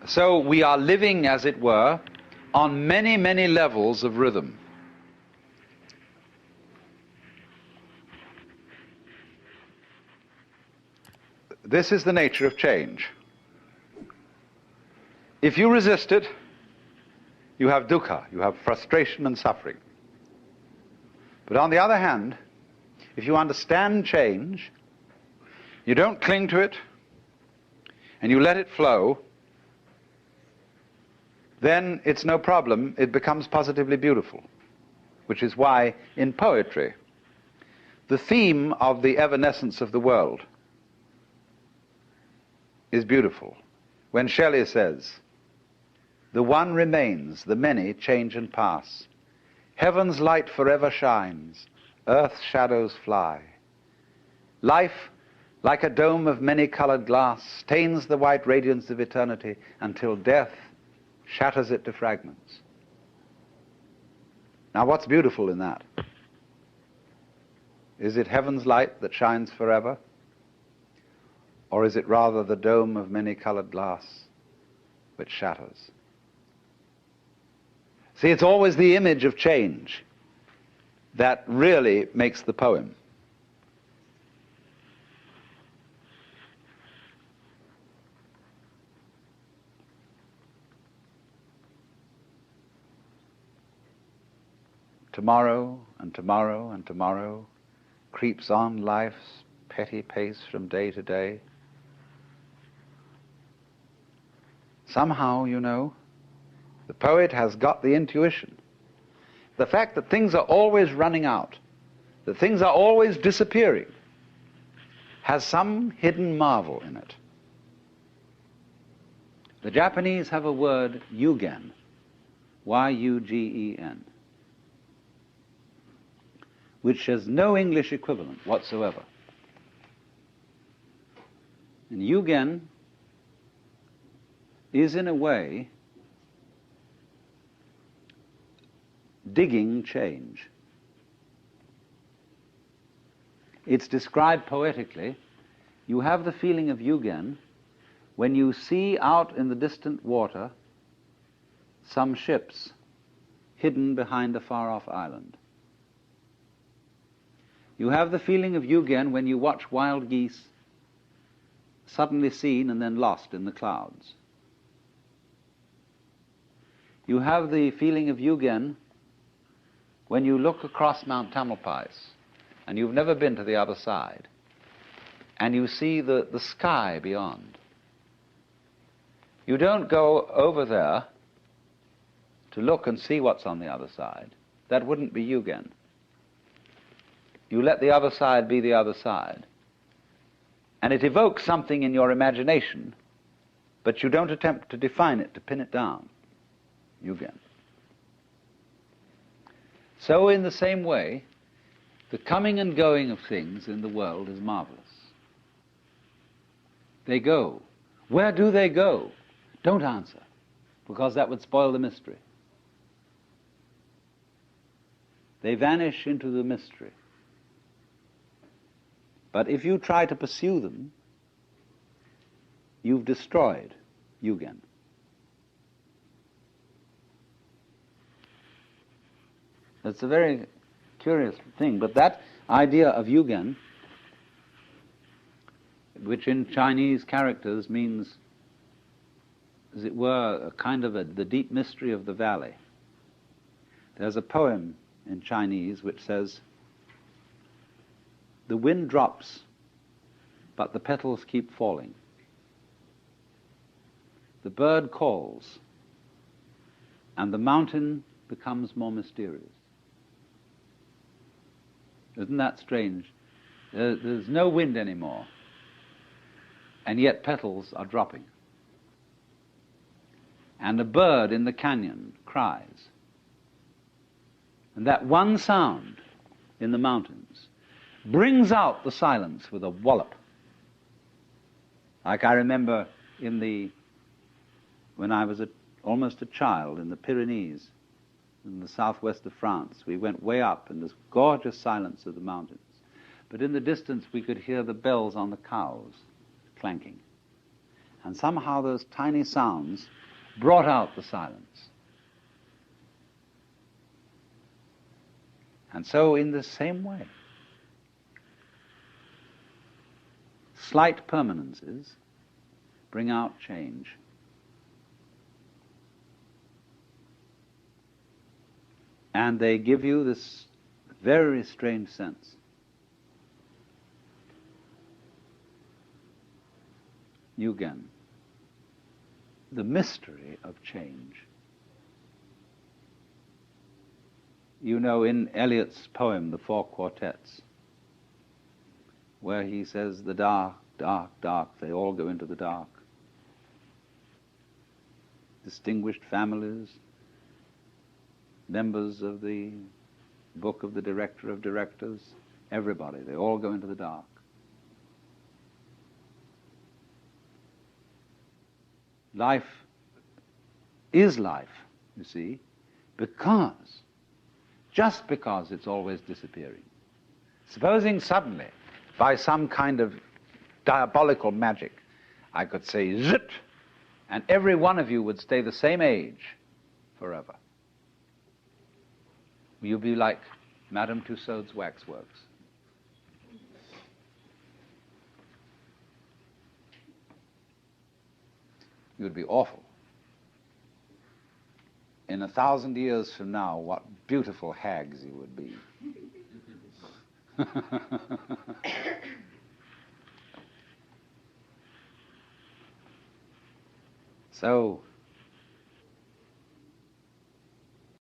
So we are living, as it were, on many, many levels of rhythm. This is the nature of change. If you resist it, you have dukkha, you have frustration and suffering. But on the other hand, if you understand change, you don't cling to it, and you let it flow, then it's no problem. It becomes positively beautiful, which is why in poetry, the theme of the evanescence of the world is beautiful. When Shelley says, "The one remains, the many change and pass. Heaven's light forever shines, earth's shadows fly. Life, like a dome of many-colored glass, stains the white radiance of eternity until death shatters it to fragments." Now, what's beautiful in that? Is it heaven's light that shines forever? Or is it rather the dome of many-colored glass which shatters? See, it's always the image of change that really makes the poem. Tomorrow and tomorrow and tomorrow creeps on life's petty pace from day to day. Somehow, you know, the poet has got the intuition. The fact that things are always running out, that things are always disappearing, has some hidden marvel in it. The Japanese have a word, yugen, Y-U-G-E-N, which has no English equivalent whatsoever. And yugen is, in a way, digging change. It's described poetically. You have the feeling of yugen when you see out in the distant water some ships hidden behind a far-off island. You have the feeling of yugen when you watch wild geese suddenly seen and then lost in the clouds. You have the feeling of yugen when you look across Mount Tamalpais and you've never been to the other side and you see the sky beyond. You don't go over there to look and see what's on the other side. That wouldn't be yugen. You let the other side be the other side. And it evokes something in your imagination, but you don't attempt to define it, to pin it down. Yugen. So in the same way, the coming and going of things in the world is marvelous. They go. Where do they go? Don't answer, because that would spoil the mystery. They vanish into the mystery. But if you try to pursue them, you've destroyed yugen. It's a very curious thing, but that idea of yugen, which in Chinese characters means, as it were, a kind of the deep mystery of the valley. There's a poem in Chinese which says, "The wind drops, but the petals keep falling. The bird calls, and the mountain becomes more mysterious." Isn't that strange? There's no wind anymore, and yet petals are dropping. And a bird in the canyon cries. And that one sound in the mountains brings out the silence with a wallop. Like I remember when I was almost a child in the Pyrenees, in the southwest of France, we went way up in this gorgeous silence of the mountains. But in the distance we could hear the bells on the cows clanking. And somehow those tiny sounds brought out the silence. And so in the same way, slight permanences bring out change. And they give you this very strange sense. Yugen, the mystery of change. You know, in Eliot's poem, The Four Quartets, where he says, the dark, dark, dark, they all go into the dark. Distinguished families, members of the book of the director of directors, everybody, they all go into the dark. Life is life, you see, just because it's always disappearing. Supposing suddenly, by some kind of diabolical magic, I could say zit, and every one of you would stay the same age forever. You'd be like Madame Tussauds waxworks. It would be awful. In 1,000 years from now, what beautiful hags you would be. So,